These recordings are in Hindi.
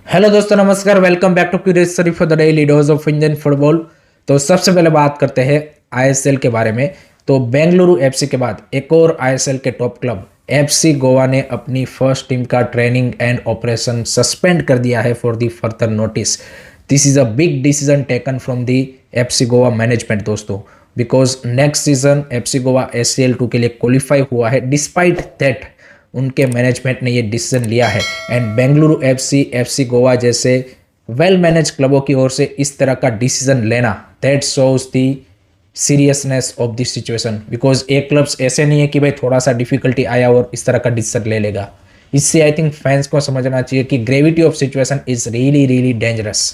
हेलो दोस्तों, नमस्कार। Welcome back to curious study for the daily dose of Indian football. तो सबसे पहले बात करते हैं आईएसएल के बारे में। तो बेंगलुरु एफसी के बाद एक और आईएसएल के टॉप क्लब एफसी गोवा ने अपनी फर्स्ट टीम का ट्रेनिंग एंड ऑपरेशन सस्पेंड कर दिया है for the further notice. This is a big decision taken from the FC Goa management दोस्तों, because next season FC Goa ACL 2 के लिए क्वालिफाई हुआ है। डिस्पाइट दैट उनके मैनेजमेंट ने ये डिसीजन लिया है एंड बेंगलुरु एफसी गोवा जैसे वेल मैनेज क्लबों की ओर से इस तरह का डिसीजन लेना, that shows the seriousness of this situation. Because एक क्लब्स ऐसे नहीं है कि भाई थोड़ा सा डिफिकल्टी आया और इस तरह का डिसीजन ले लेगा। इससे आई थिंक फैंस को समझना चाहिए कि gravity of situation is really really dangerous.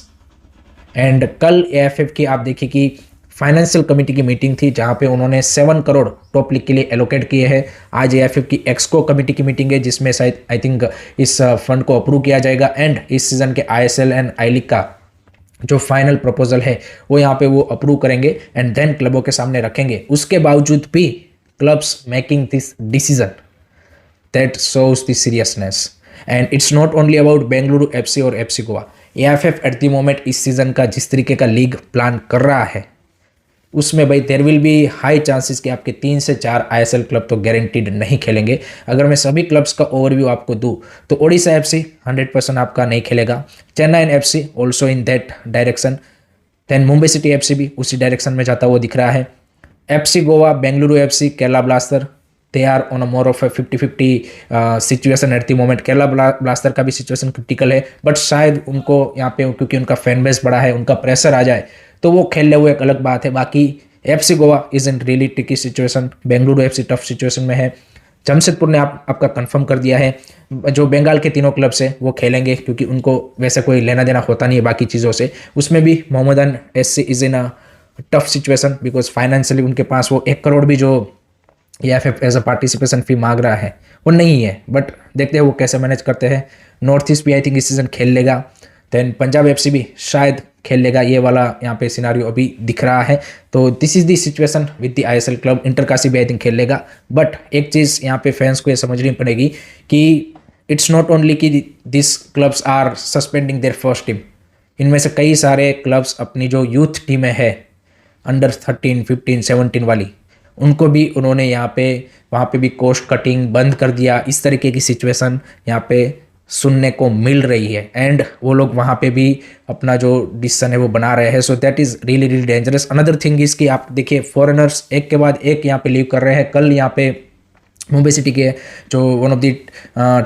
And कल AFF की आप देखिए कि फाइनेंशियल कमेटी की मीटिंग थी जहां पे उन्होंने 7 करोड़ टॉप लीग के लिए एलोकेट किए हैं। आज AFF की एक्सको कमेटी की मीटिंग है जिसमें शायद आई थिंक इस फंड को अप्रूव किया जाएगा एंड इस सीजन के ISL एंड आई लीग का जो फाइनल प्रपोजल है वो यहाँ पे वो अप्रूव करेंगे एंड देन क्लबों के सामने रखेंगे। उसके बावजूद भी clubs making this decision, that shows the seriousness. And it's not only about Bengaluru FC और FC Goa. AFF eight the moment इस सीजन का जिस तरीके का लीग प्लान कर रहा है उसमें भाई there will be high chances कि आपके 3 से 4 ISL क्लब तो गारंटीड नहीं खेलेंगे। अगर मैं सभी क्लब्स का ओवरव्यू आपको दूं तो ओडिशा FC 100% आपका नहीं खेलेगा, Chennai FC also in that direction, then Mumbai city FC भी उसी डायरेक्शन में जाता हुआ दिख रहा है। FC Goa, Bengaluru FC, Kerala blaster, they are on a more of 50-50 situation at the moment. Kerala blaster का भी सिचुएशन क्रिटिकल है बट शायद उनको यहाँ पे क्योंकि उनका फैन बेस बड़ा है, उनका प्रेशर आ जाए तो वो खेल ले, वो एक अलग बात है। बाकी FC Goa is in really tricky situation, Bengaluru FC tough situation में है। जमशेदपुर ने आपका कंफर्म कर दिया है। जो बंगाल के तीनों क्लब्स हैं वो खेलेंगे क्योंकि उनको वैसे कोई लेना देना होता नहीं है बाकी चीज़ों से। उसमें भी Mohammedan SC is in a tough situation because financially उनके पास वो 1 करोड़ भी जो AFF एज अ पार्टिसिपेशन फी मांग रहा है वो नहीं है, बट देखते हैं वो कैसे मैनेज करते हैं। नॉर्थ ईस्ट भी आई थिंक इस सीजन खेल लेगा, देन पंजाब FC भी शायद खेल लेगा। ये वाला यहाँ पे सिनारियो अभी दिख रहा है। तो this is the situation with the ISL club. इंटरकाशी भी आई थिंक खेल लेगा, बट एक चीज़ यहाँ पे फैंस को ये समझनी पड़ेगी कि इट्स नॉट ओनली कि this clubs are suspending their first team. इनमें से कई सारे क्लब्स अपनी जो यूथ टीमें है अंडर 13, 15, 17 वाली, उनको भी उन्होंने यहाँ पे वहाँ पे भी कॉस्ट कटिंग बंद कर दिया। इस तरीके की सिचुएशन यहाँ पे सुनने को मिल रही है एंड वो लोग वहाँ पे भी अपना जो डिसीजन है वो बना रहे हैं। सो that is really really dangerous. Another thing is कि आप देखिए फॉरेनर्स एक के बाद एक यहाँ पे लीव कर रहे हैं। कल यहाँ पे मुंबई सिटी के जो one of the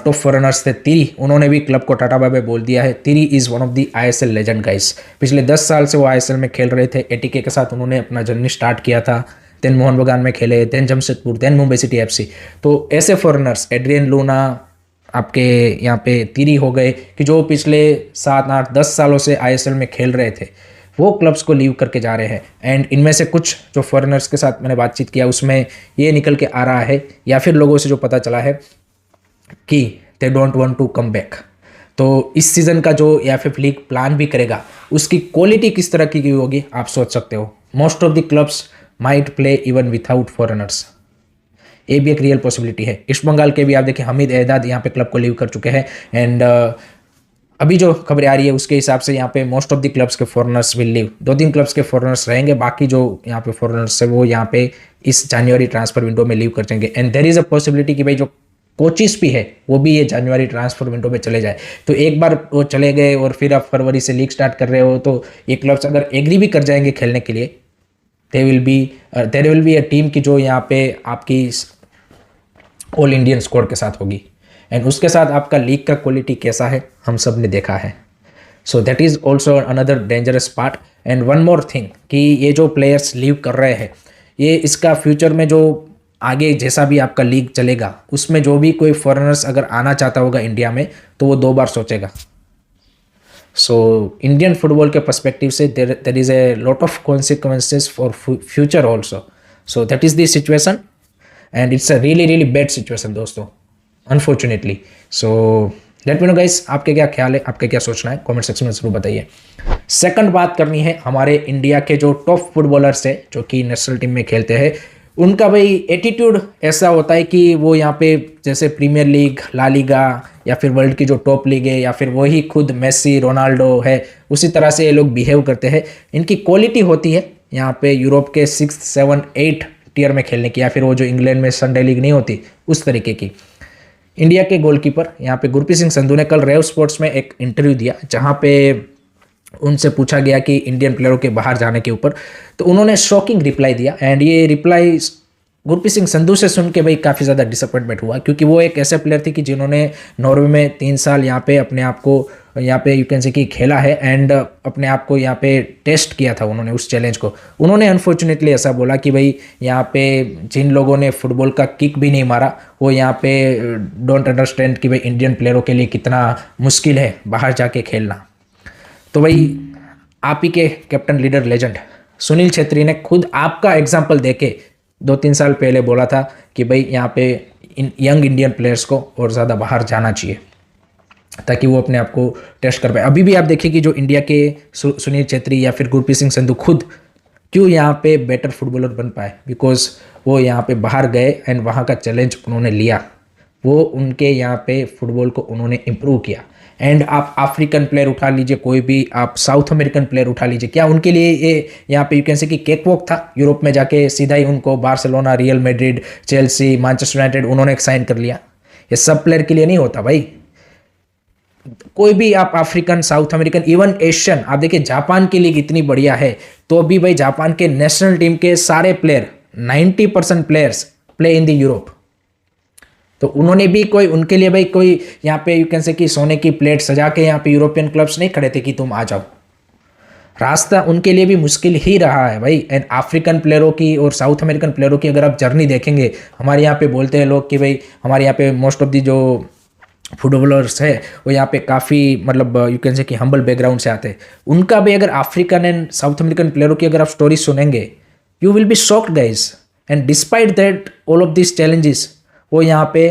top foreigners थे तिरी, उन्होंने भी क्लब को टाटा बाय बाय बोल दिया है। Tiri is one of the ISL legend guys. पिछले 10 साल से वो ISL में खेल रहे थे। ATK के साथ उन्होंने अपना जर्नी स्टार्ट किया था, देन मोहन बगान में खेले, then Jamshedpur, then Mumbai city FC। तो ऐसे फॉरेनर्स एड्रियन लूना आपके यहाँ पे तिरी हो गए कि जो पिछले 7, 8, 10 सालों से ISL में खेल रहे थे, वो क्लब्स को लीव करके जा रहे हैं। एंड इनमें से कुछ जो फॉरेनर्स के साथ मैंने बातचीत किया उसमें ये निकल के आ रहा है या फिर लोगों से जो पता चला है कि they don't want to come back. तो इस सीज़न का जो AFF लीग प्लान भी करेगा उसकी क्वालिटी किस तरह की होगी आप सोच सकते हो। Most of the clubs might play even without foreigners, ये भी एक रियल पॉसिबिलिटी है। ईस्ट बंगाल के भी आप देखिए हमीद एहदाद यहाँ पे क्लब को लीव कर चुके हैं एंड अभी जो खबरें आ रही है उसके हिसाब से यहाँ पे मोस्ट ऑफ द क्लब्स के फॉरेनर्स विल लीव। 2-3 क्लब्स के फॉरेनर्स रहेंगे, बाकी जो यहाँ पे फॉरेनर्स है वो यहाँ पे इस जनवरी ट्रांसफर विंडो में लीव कर जाएंगे। And there is a possibility कि भाई जो कोचिस भी है वो भी ये जनवरी ट्रांसफर विंडो में चले जाए। तो एक बार वो चले गए और फिर आप फरवरी से लीग स्टार्ट कर रहे हो तो ये क्लब्स अगर एग्री भी कर जाएंगे खेलने के लिए, there will be a team की जो यहाँ पे आपकी ऑल इंडियन स्क्वाड के साथ होगी एंड उसके साथ आपका लीग का क्वालिटी कैसा है हम सब ने देखा है। सो that is also another dangerous part. And one more thing कि ये जो प्लेयर्स लीव कर रहे हैं ये इसका फ्यूचर में जो आगे जैसा भी आपका लीग चलेगा उसमें जो भी कोई फॉरेनर्स अगर आना चाहता होगा इंडिया में तो वो 2 बार सोचेगा। सो इंडियन फुटबॉल के पर्सपेक्टिव से there is a lot of consequences for future also. So that is the situation and it's a really really bad situation दोस्तों, unfortunately. So let me know guys, आपके क्या ख्याल है, आपके क्या सोचना है, कमेंट सेक्शन में जरूर बताइए। सेकंड बात करनी है हमारे इंडिया के जो टॉप फुटबॉलर्स है जो कि नेशनल टीम में खेलते हैं, उनका भाई एटीट्यूड ऐसा होता है कि वो यहाँ पे जैसे प्रीमियर लीग, ला लीगा या फिर वर्ल्ड की जो टॉप लीग है, या फिर वही खुद मेसी रोनाल्डो है, उसी तरह से ये लोग बिहेव करते हैं। इनकी क्वालिटी होती है यहाँ पे यूरोप के 6, 7, 8 टियर में खेलने की, या फिर वो जो इंग्लैंड में संडे लीग नहीं होती उस तरीके की। इंडिया के गोलकीपर यहाँ पे गुरप्रीत सिंह संधू ने कल रेव स्पोर्ट्स में एक इंटरव्यू दिया, जहाँ पे उनसे पूछा गया कि इंडियन प्लेयरों के बाहर जाने के ऊपर, तो उन्होंने शॉकिंग रिप्लाई दिया। एंड ये रिप्लाई गुरप्रीत सिंह संधू से सुन के भाई काफ़ी ज़्यादा डिसअपॉइंटमेंट हुआ, क्योंकि वो एक ऐसे प्लेयर थे कि जिन्होंने नॉर्वे में 3 साल यहाँ पे अपने आप को यहाँ पे यू कैन से कि खेला है, एंड अपने आप को यहाँ पे टेस्ट किया था उन्होंने उस चैलेंज को। उन्होंने अनफॉर्चुनेटली ऐसा बोला कि भाई यहाँ पे जिन लोगों ने फुटबॉल का किक भी नहीं मारा, वो यहाँ पे डोंट अंडरस्टैंड कि भाई इंडियन प्लेयरों के लिए कितना मुश्किल है बाहर जाके खेलना। तो भाई आप ही के captain leader legend Sunil Chhetri ने खुद आपका एग्जाम्पल देके 2-3 साल पहले बोला था कि भाई यहाँ पे यंग इंडियन प्लेयर्स को और ज़्यादा बाहर जाना चाहिए ताकि वो अपने आप को टेस्ट कर पाए। अभी भी आप देखिए कि जो इंडिया के सुनील छेत्री या फिर गुरप्रीत सिंह संधू खुद क्यों यहाँ पे बेटर फुटबॉलर बन पाए, बिकॉज वो यहाँ पे बाहर गए एंड वहाँ का चैलेंज उन्होंने लिया, वो उनके यहाँ पे फुटबॉल को उन्होंने इम्प्रूव किया। एंड आप अफ्रीकन प्लेयर उठा लीजिए, कोई भी आप साउथ अमेरिकन प्लेयर उठा लीजिए, क्या उनके लिए ये यहाँ पे यू कैन से कि केक वॉक था? यूरोप में जाके सीधा ही उनको Barcelona, real Madrid, Chelsea, Manchester United उन्होंने साइन कर लिया। ये सब प्लेयर के लिए नहीं होता भाई। कोई भी आप African, south American, even Asian, आप देखिए जापान की लीग इतनी बढ़िया है तो भी भाई जापान के नेशनल टीम के सारे player 90% players play in the Europe. तो उन्होंने भी कोई, उनके लिए भाई कोई यहाँ पे यू कैन से कि सोने की प्लेट सजा के यहाँ पे यूरोपियन क्लब्स नहीं खड़े थे कि तुम आ जाओ। रास्ता उनके लिए भी मुश्किल ही रहा है भाई। एंड अफ्रीकन प्लेयरों की और साउथ अमेरिकन प्लेयरों की अगर आप जर्नी देखेंगे, हमारे यहाँ पे बोलते हैं लोग कि भाई हमारे यहाँ पे मोस्ट ऑफ दी जो फुटबॉलर्स है वो यहाँ पे काफ़ी मतलब यू कैन से कि हम्बल बैकग्राउंड से आते हैं। उनका भी अगर अफ्रीकन एंड साउथ अमेरिकन प्लेयरों की अगर आप स्टोरी सुनेंगे, you will be shocked guys. And despite that all of this challenges, वो यहाँ पे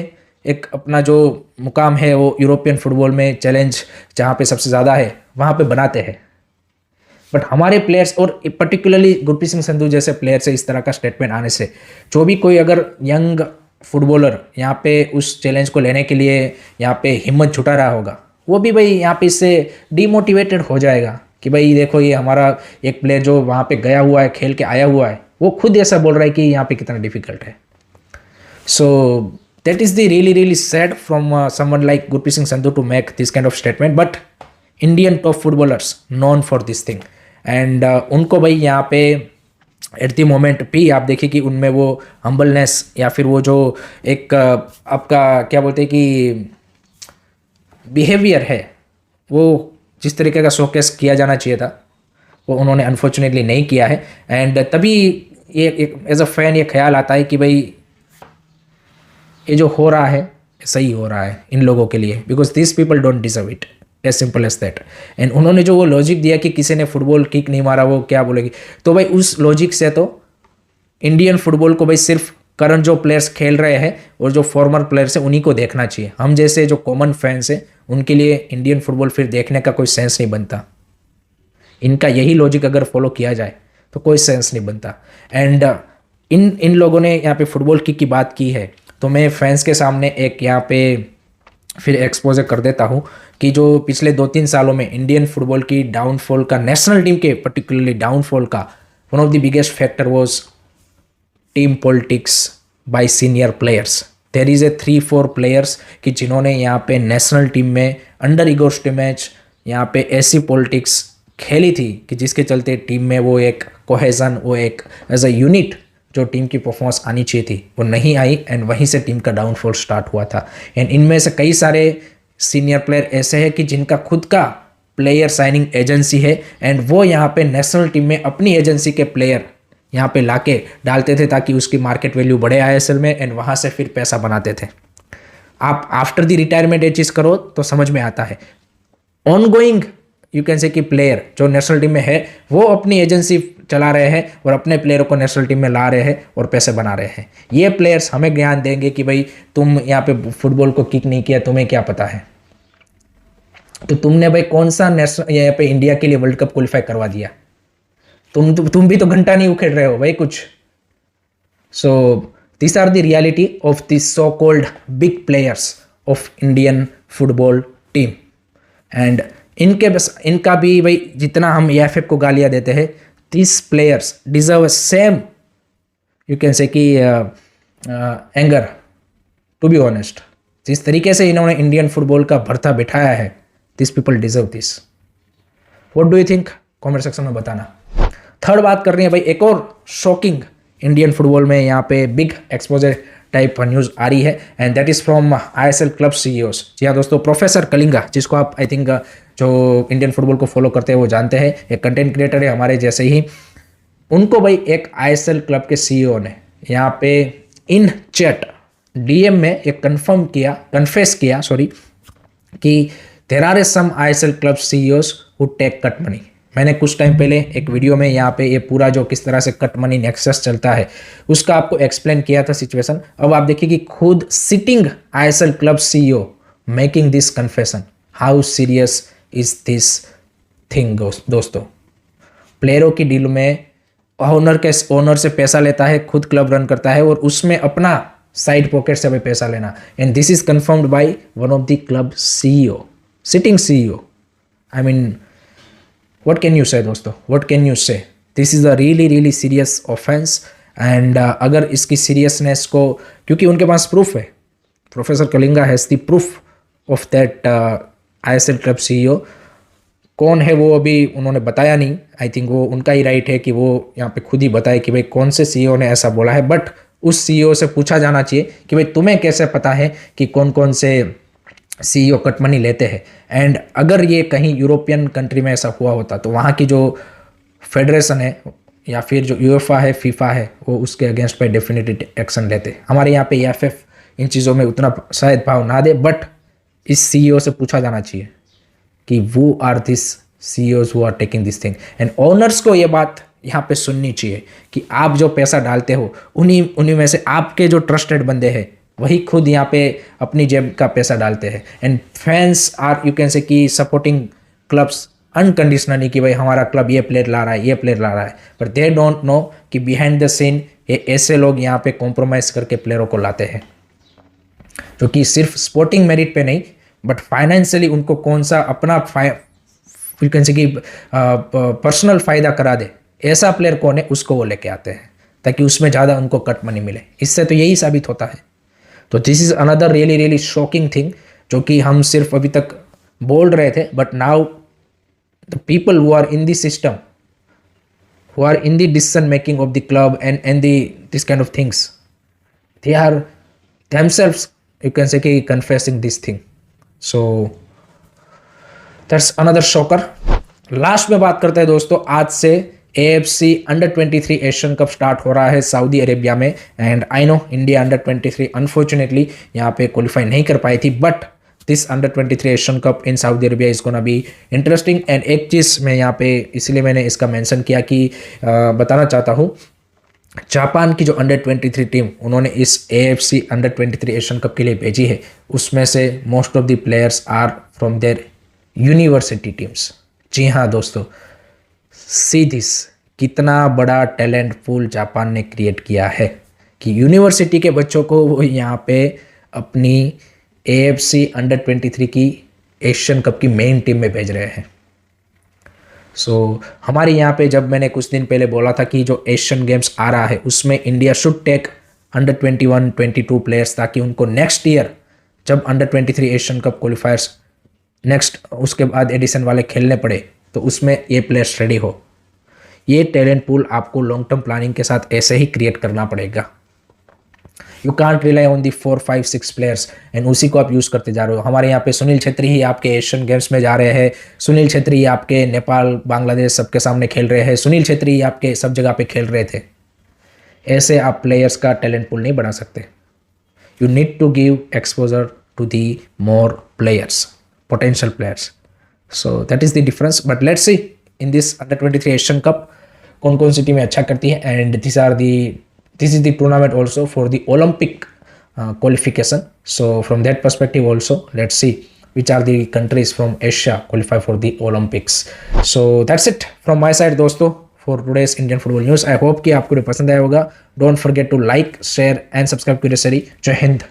एक अपना जो मुकाम है वो यूरोपियन फुटबॉल में चैलेंज जहाँ पे सबसे ज़्यादा है वहाँ पे बनाते हैं। बट हमारे प्लेयर्स और पर्टिकुलरली गुरप्रीत सिंह संधू जैसे प्लेयर से इस तरह का स्टेटमेंट आने से जो भी कोई अगर यंग फुटबॉलर यहाँ पे उस चैलेंज को लेने के लिए यहाँ पे हिम्मत जुटा रहा होगा, वो भी भाई यहाँ पे इससे डीमोटिवेटेड हो जाएगा कि भाई देखो ये हमारा एक प्लेयर जो वहाँ पे गया हुआ है, खेल के आया हुआ है, वो खुद ऐसा बोल रहा है कि यहाँ पे कितना डिफिकल्ट है। So that is the really sad from someone like Gurpreet Singh Sandhu to make this kind of statement. But Indian top footballers known for this thing, and उनको भाई यहाँ पे एट द मोमेंट भी आप देखिए कि उनमें वो हम्बलनेस या फिर वो जो एक आपका क्या बोलते हैं कि बिहेवियर है, वो जिस तरीके का शोकेस किया जाना चाहिए था वो उन्होंने अनफॉर्चुनेटली नहीं किया है। एंड तभी ये एज अ फैन ये ख्याल आता है कि भाई ये जो हो रहा है सही हो रहा है इन लोगों के लिए, because this people don't deserve it, as simple as that. And उन्होंने जो वो लॉजिक दिया कि किसी ने फुटबॉल किक नहीं मारा वो क्या बोलेगी, तो भाई उस लॉजिक से तो इंडियन फुटबॉल को भाई सिर्फ करंट जो प्लेयर्स खेल रहे हैं और जो फॉर्मर प्लेयर्स हैं उन्हीं को देखना चाहिए। हम जैसे जो कॉमन फैंस हैं उनके लिए इंडियन फुटबॉल फिर देखने का कोई सेंस नहीं बनता। इनका यही लॉजिक अगर फॉलो किया जाए तो कोई सेंस नहीं बनता। एंड इन लोगों ने यहाँ पे फुटबॉल किक की बात की है तो मैं फैंस के सामने एक यहाँ पे फिर एक्सपोजर कर देता हूँ कि जो पिछले 2-3 सालों में इंडियन फुटबॉल की डाउनफॉल का, नेशनल टीम के पर्टिकुलरली डाउनफॉल का one of the biggest factor was team politics by senior players. There is a 3-4 players कि जिन्होंने यहाँ पे नेशनल टीम में अंडर इगोस्ट मैच यहाँ पे ऐसी पॉलिटिक्स खेली थी कि जिसके चलते टीम में वो एक कोहेजन, वो एक एज अ यूनिट जो टीम की परफॉर्मेंस आनी चाहिए थी वो नहीं आई। एंड वहीं से टीम का डाउनफॉल स्टार्ट हुआ था। एंड इनमें से कई सारे सीनियर प्लेयर ऐसे हैं कि जिनका खुद का प्लेयर साइनिंग एजेंसी है एंड वो यहाँ पे नेशनल टीम में अपनी एजेंसी के प्लेयर यहाँ पे लाके डालते थे ताकि उसकी मार्केट वैल्यू बढ़े आईएसएल में, एंड वहाँ से फिर पैसा बनाते थे। आप आफ्टर द रिटायरमेंट ये चीज़ करो तो समझ में आता है। On going you can say कि प्लेयर जो नेशनल टीम में है वो अपनी एजेंसी चला रहे हैं और अपने प्लेयरों को नेशनल टीम में ला रहे हैं और पैसे बना रहे हैं। ये प्लेयर्स हमें ज्ञान देंगे कि भाई तुम यहाँ पे फुटबॉल को किक नहीं किया, तुम्हें क्या पता है। तो तुमने भाई कौन सा नेशनल यहाँ पे इंडिया के लिए वर्ल्ड कप क्वालिफाई करवा दिया? तुम भी तो घंटा नहीं उखेड़ रहे हो भाई कुछ। So this are the reality of this so called big players of Indian football team. And इनका भी भाई जितना हम एएफएफ को गालियाँ देते हैं, this players deserve same you can say कि एंगर, टू बी ऑनेस्ट। जिस तरीके से इन्होंने इंडियन फुटबॉल का भरता बिठाया है, this people deserve this. What do you think? Comment section में बताना। थर्ड बात कर रही है भाई, एक और शॉकिंग इंडियन फुटबॉल में यहाँ पे बिग एक्सपोजर टाइप न्यूज़ आ रही है, and that is from ISL club CEOs. जी हाँ दोस्तों, प्रोफेसर कलिंगा, जिसको आप आई थिंक जो इंडियन फुटबॉल को फॉलो करते हैं वो जानते हैं, एक कंटेंट क्रिएटर है हमारे जैसे ही। उनको भाई एक आईएसएल क्लब के सीईओ ने यहाँ पे इन चैट डीएम में एक कन्फेस किया कि there are some ISL club CEOs who take cut money. मैंने कुछ टाइम पहले एक वीडियो में यहाँ पे ये पूरा जो किस तरह से कट मनी नेक्सस चलता है उसका आपको एक्सप्लेन किया था सिचुएशन। अब आप देखिए कि खुद sitting ISL club CEO making this confession. How serious is this thing दोस्तों? प्लेयरों की डील में ओनर से पैसा लेता है, खुद क्लब रन करता है और उसमें अपना साइड पॉकेट से भी पैसा लेना। And this is confirmed by one of the club CEO, sitting CEO. I mean what can you से दोस्तों, व्हाट कैन यू से? This is a really serious offence. And अगर इसकी सीरियसनेस को, क्योंकि उनके पास प्रूफ है, professor Kalinga has the proof of that ISL club CEO. कौन है वो अभी उन्होंने बताया नहीं। आई थिंक वो उनका ही राइट है कि वो यहाँ पे खुद ही बताए कि भाई कौन से सीईओ ने ऐसा बोला है। बट उस सीईओ से पूछा जाना चाहिए कि भाई तुम्हें कैसे पता है कि कौन कौन से सीईओ कट मनी लेते हैं। एंड अगर ये कहीं यूरोपियन कंट्री में ऐसा हुआ होता तो वहाँ की जो फेडरेशन है या फिर जो यूएफए है, फीफा है, वो उसके अगेंस्ट पे डेफिनेटली एक्शन लेते। हमारे यहाँ पे एएफएफ इन चीज़ों में उतना शायद भाव ना दे, बट इस सीईओ से पूछा जाना चाहिए कि वो are this CEOs who are taking this thing. And owners को ये बात यहाँ पे सुननी चाहिए कि आप जो पैसा डालते हो उन्हीं में से आपके जो ट्रस्टेड बंदे हैं वही खुद यहाँ पे अपनी जेब का पैसा डालते हैं। And fans are you can say कि सपोर्टिंग क्लब्स अनकंडीशनली कि भाई हमारा क्लब ये प्लेयर ला रहा है, ये प्लेयर ला रहा है, पर दे डोंट नो कि बिहाइंड द सीन ये ऐसे लोग यहाँ पे कॉम्प्रोमाइज़ करके प्लेयरों को लाते हैं जो कि सिर्फ स्पोर्टिंग मेरिट पे नहीं बट फाइनेंशियली उनको कौन सा अपना यू कैन से कि पर्सनल फ़ायदा करा दे, ऐसा प्लेयर कौन है उसको वो लेके आते हैं ताकि उसमें ज़्यादा उनको कट मनी मिले। इससे तो यही साबित होता है। तो this is another really shocking thing जो कि हम सिर्फ अभी तक बोल रहे थे, but now the people who are in the system, who are in the decision making of the club and this kind of things, they are themselves you can say कि confessing this thing. So that's another shocker. Last में बात करते हैं दोस्तों, आज से AFC अंडर-23 एशियन कप स्टार्ट हो रहा है सऊदी अरेबिया में। एंड आई नो इंडिया अंडर-23 अनफॉर्चुनेटली यहाँ पे क्वालिफाई नहीं कर पाई थी, बट दिस अंडर-23 Asian cup in Saudi Arabia is gonna be interesting. And एक चीज़ मैं यहाँ पे इसलिए मैंने इसका मेंशन किया कि बताना चाहता हूँ, जापान की जो अंडर-23 टीम उन्होंने इस AFC अंडर-23 एशियन कप के लिए भेजी है, उसमें से most of the players are from their university teams. जी हाँ दोस्तों, सी दिस, कितना बड़ा टैलेंट पूल जापान ने क्रिएट किया है कि यूनिवर्सिटी के बच्चों को वो यहाँ पे अपनी AFC अंडर-23 की एशियन कप की मेन टीम में भेज रहे हैं। हमारे यहाँ पे जब मैंने कुछ दिन पहले बोला था कि जो एशियन गेम्स आ रहा है उसमें इंडिया शुड टेक अंडर-21, 22 प्लेयर्स ताकि उनको नेक्स्ट ईयर जब अंडर-23 एशियन कप क्वालिफायर्स नेक्स्ट उसके बाद एडिशन वाले खेलने पड़े तो उसमें ये प्लेयर्स रेडी हो। ये टैलेंट पूल आपको लॉन्ग टर्म प्लानिंग के साथ ऐसे ही क्रिएट करना पड़ेगा। You can't rely on the 4, 5, 6 players and उसी को आप यूज़ करते जा रहे हो। हमारे यहाँ पे सुनील छेत्री ही आपके एशियन गेम्स में जा रहे हैं, सुनील छेत्री ही आपके नेपाल, बांग्लादेश सबके सामने खेल रहे हैं, सुनील छेत्री ही आपके सब जगह पे खेल रहे थे। ऐसे आप प्लेयर्स का टैलेंट पूल नहीं बना सकते। You need to give exposure to the more players, potential players. So that is the difference. But let's see in this अंडर-23 एशियन कप कौन कौन सी टीमें अच्छा करती हैं। And this is the tournament also for the Olympic qualification. So from that perspective also, let's see which are the countries from Asia qualify for the Olympics. So that's it from my side दोस्तों for today's Indian football news. I hope कि आपको पसंद आया होगा. Don't forget to like, share and subscribe to the series. जय हिंद,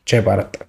जय भारत।